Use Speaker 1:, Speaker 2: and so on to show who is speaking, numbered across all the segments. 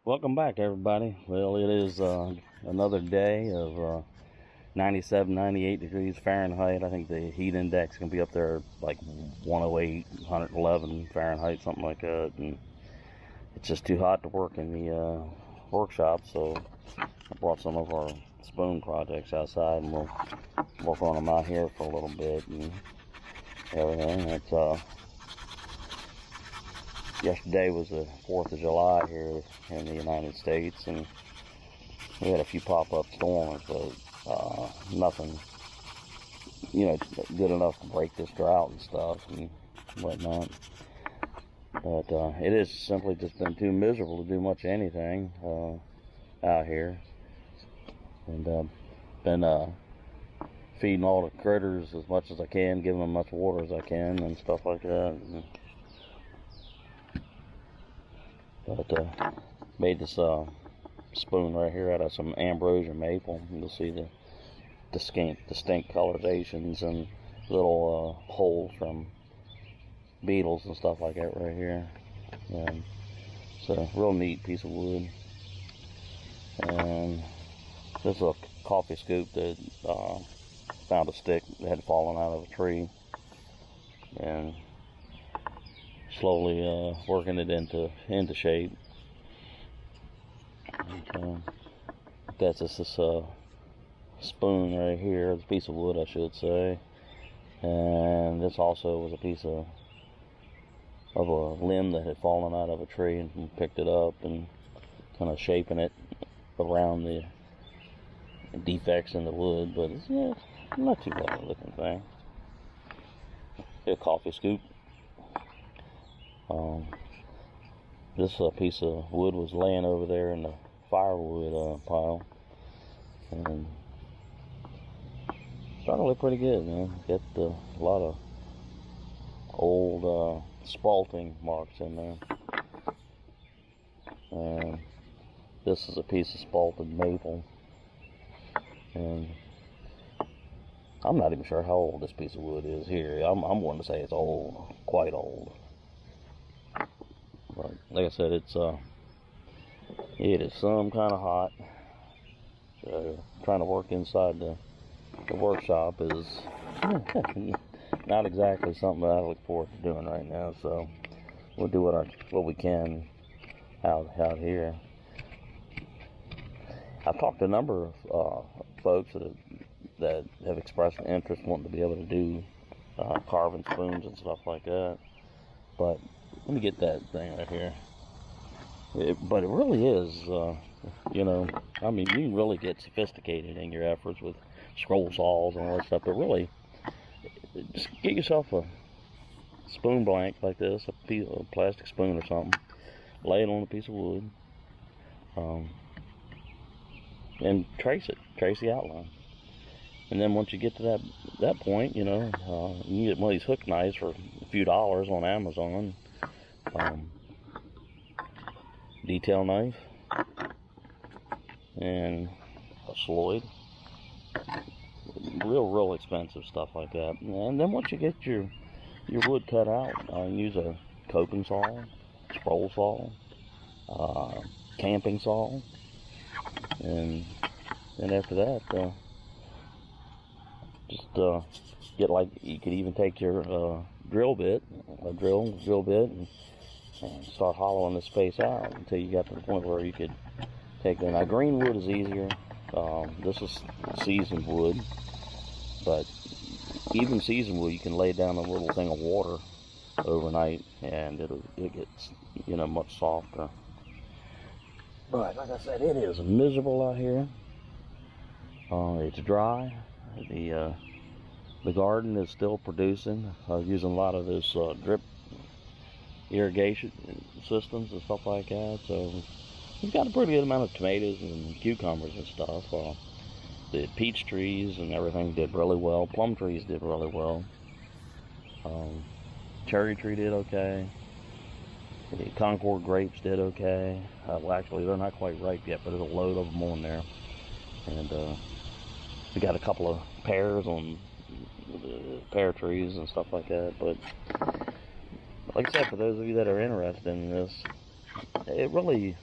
Speaker 1: Welcome back, everybody. Well, it is another day of 97, 98 degrees Fahrenheit. I think the heat index can be up there like 108, 111 Fahrenheit, something like that. And it's just too hot to work in the workshop, so I brought some of our spoon projects outside, and we'll work on them out here for a little bit and everything. Yesterday was the 4th of July here in the United States, and we had a few pop-up storms, but nothing, good enough to break this drought and stuff and whatnot. But it has simply just been too miserable to do much anything out here, and been feeding all the critters as much as I can, giving them as much water as I can, and stuff like that. But made this spoon right here out of some ambrosia maple. You'll see the distinct colorizations and little holes from beetles and stuff like that right here. And it's a real neat piece of wood. And this is a coffee scoop that found a stick that had fallen out of a tree, and slowly working it into shape. And, that's just this spoon right here, this piece of wood, I should say. And this also was a piece of a limb that had fallen out of a tree, and picked it up and kind of shaping it around the defects in the wood. But it's not too bad looking thing. A coffee scoop. This piece of wood was laying over there in the firewood pile, and starting to look pretty good, man. Got a lot of old spalting marks in there. And this is a piece of spalted maple, and I'm not even sure how old this piece of wood is here. I'm going to say it's old, quite old. But like I said, it is some kind of hot. So trying to work inside the workshop is not exactly something that I look forward to doing right now. So we'll do what we can out here. I've talked to a number of folks that have expressed an interest wanting to be able to do carving spoons and stuff like that. But let me get that thing right here. But it really is, I mean, you can really get sophisticated in your efforts with scroll saws and all that stuff. But really, just get yourself a spoon blank like this, a plastic spoon or something. Lay it on a piece of wood, and trace the outline. And then once you get to that point, you can get one of these hook knives for a few dollars on Amazon. Detail knife and a Sloyd. Real expensive stuff like that. And then once you get your wood cut out, use a coping saw, scroll saw, camping saw, and then after that, just get, like, you could even take your drill bit, and start hollowing the space out until you got to the point where you could take it. Now, green wood is easier. This is seasoned wood, but even seasoned wood, you can lay down a little thing of water overnight, and it gets much softer. But like I said, it is miserable out here. It's dry. The garden is still producing. Using a lot of this drip irrigation systems and stuff like that. So we've got a pretty good amount of tomatoes and cucumbers and stuff. The peach trees and everything did really well. Plum trees did really well. Cherry tree did okay. The Concord grapes did okay. Well, actually, they're not quite ripe yet, but there's a load of them on there. And we got a couple of pears on the pear trees and stuff like that. But like I said, for those of you that are interested in this, it really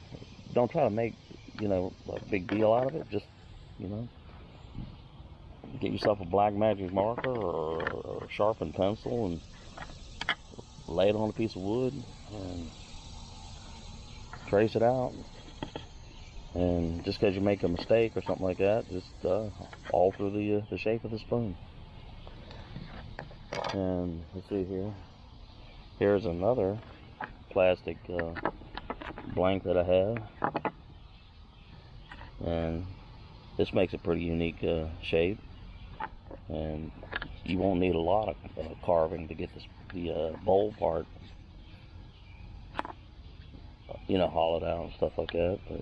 Speaker 1: don't try to make, a big deal out of it. Just, you know, get yourself a black magic marker or a sharpened pencil and lay it on a piece of wood and trace it out. And just because you make a mistake or something like that, just alter the shape of the spoon. And let's see here. Here's another plastic blank that I have. And this makes a pretty unique shape. And you won't need a lot of carving to get the bowl part, hollowed out and stuff like that. But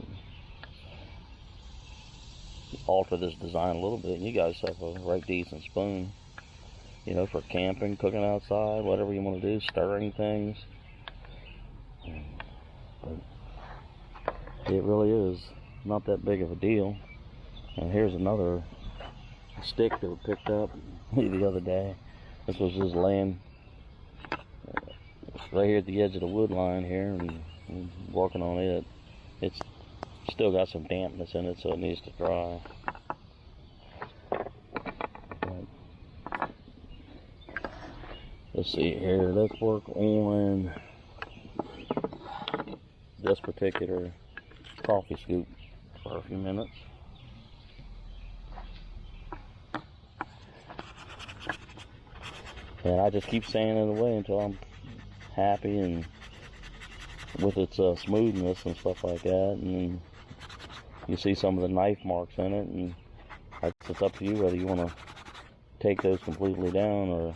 Speaker 1: alter this design a little bit, and you guys have a right decent spoon. For camping, cooking outside, whatever you want to do, stirring things. But it really is not that big of a deal. And here's another stick that we picked up the other day. This was just laying right here at the edge of the wood line here, and working on it. It's still got some dampness in it, so it needs to dry. Let's see here, let's work on this particular coffee scoop for a few minutes. And I just keep sanding it away until I'm happy and with its smoothness and stuff like that. And you see some of the knife marks in it, and it's up to you whether you want to take those completely down or.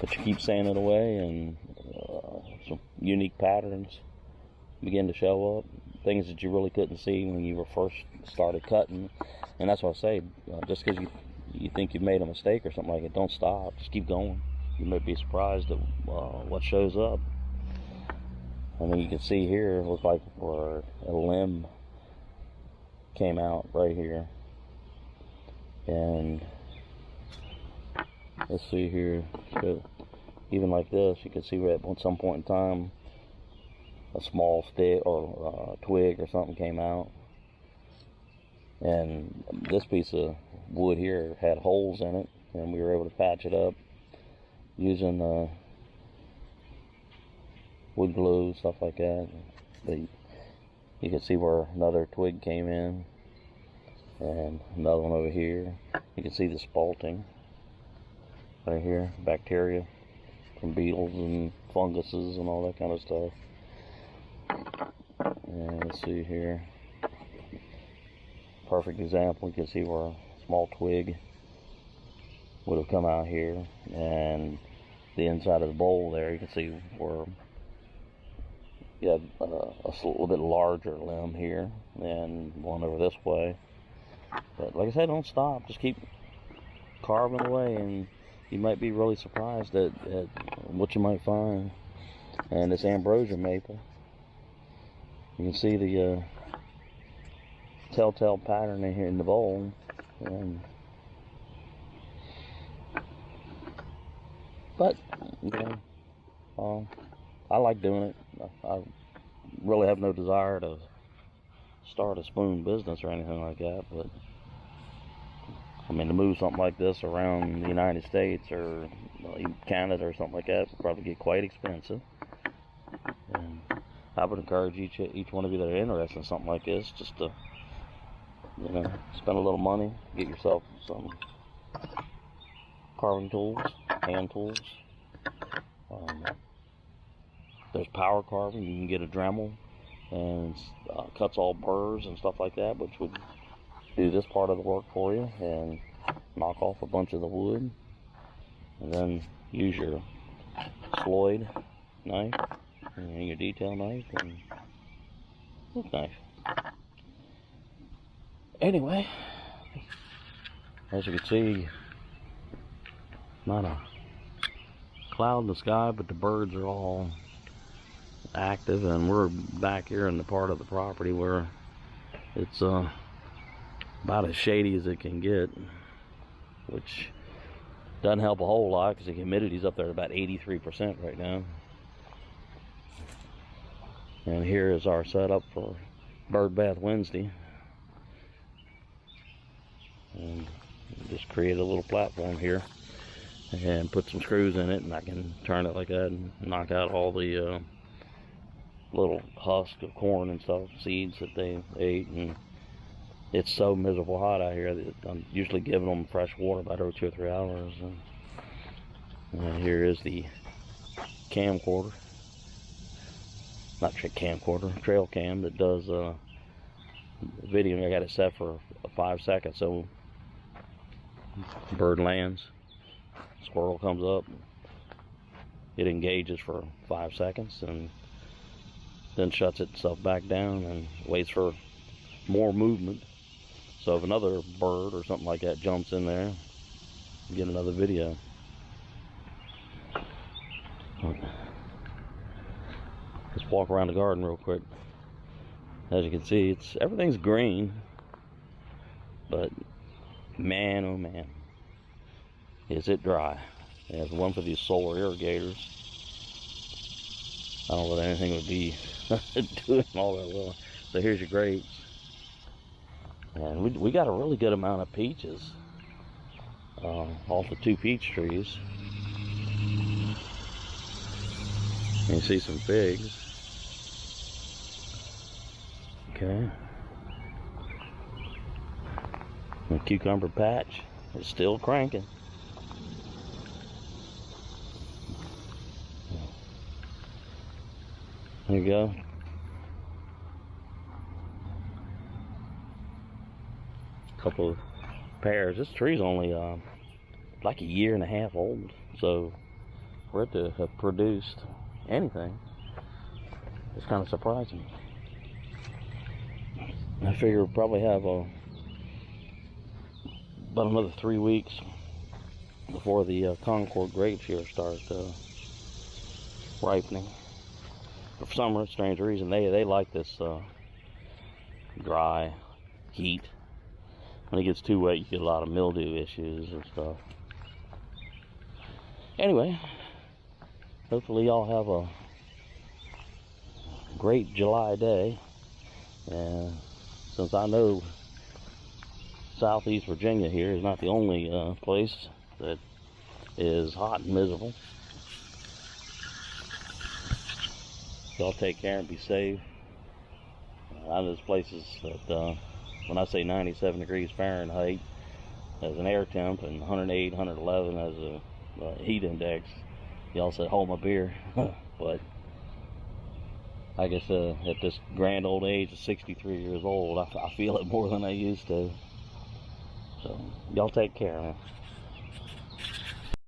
Speaker 1: But you keep sanding it away, and some unique patterns begin to show up. Things that you really couldn't see when you were first started cutting. And that's what I say, just because you think you've made a mistake or something like that, don't stop. Just keep going. You may be surprised at what shows up. I mean, you can see here, it looks like where a limb came out right here. And let's see here. So even like this, you can see where at some point in time a small stick or twig or something came out. And this piece of wood here had holes in it, and we were able to patch it up using wood glue, stuff like that. But you can see where another twig came in, and another one over here. You can see the spalting right here, bacteria from beetles and funguses and all that kind of stuff. And let's see here, perfect example. You can see where a small twig would have come out here, and the inside of the bowl there, you can see where you have a little bit larger limb here and one over this way. But like I said, don't stop, just keep carving away, and you might be really surprised at what you might find. And this ambrosia maple, you can see the telltale pattern in here in the bowl. But I like doing it. I really have no desire to start a spoon business or anything like that, but I mean, to move something like this around the United States or even Canada or something like that would probably get quite expensive. And I would encourage each one of you that are interested in something like this just to, spend a little money, get yourself some carving tools, hand tools. There's power carving. You can get a Dremel and cuts all burrs and stuff like that, which would do this part of the work for you and knock off a bunch of the wood. And then use your Floyd knife and your detail knife and hook knife. Anyway, as you can see, not a cloud in the sky, but the birds are all active, and we're back here in the part of the property where it's about as shady as it can get, which doesn't help a whole lot because the humidity's up there at about 83% right now. And here is our setup for Bird Bath Wednesday. And just create a little platform here and put some screws in it, and I can turn it like that and knock out all the little husk of corn and stuff, seeds that they ate. And it's so miserable hot out here that I'm usually giving them fresh water about every 2 or 3 hours. And here is the camcorder, not camcorder, trail cam that does video. I got it set for 5 seconds, so bird lands, squirrel comes up, it engages for 5 seconds and then shuts itself back down and waits for more movement. So if another bird or something like that jumps in there, you get another video. Let's walk around the garden real quick. As you can see, everything's green, but man, oh man, is it dry. There's one for these solar irrigators. I don't know that anything would be doing all that well. So here's your grapes. And we got a really good amount of peaches off the 2 peach trees. And you see some figs. Okay. The cucumber patch is still cranking. There you go. Couple of pears. This tree's only like 1.5 years old, so for it to have produced anything, it's kind of surprising. I figure we'll probably have about another 3 weeks before the Concord grapes here start ripening. For some strange reason, they like this dry heat. When it gets too wet, you get a lot of mildew issues and stuff. Anyway, hopefully y'all have a great July day. And since I know Southeast Virginia here is not the only place that is hot and miserable, y'all take care and be safe. I know there's places that when I say 97 degrees Fahrenheit as an air temp and 108, 111 as a heat index, y'all said, hold my beer. But I guess at this grand old age of 63 years old, I feel it more than I used to. So y'all take care, man.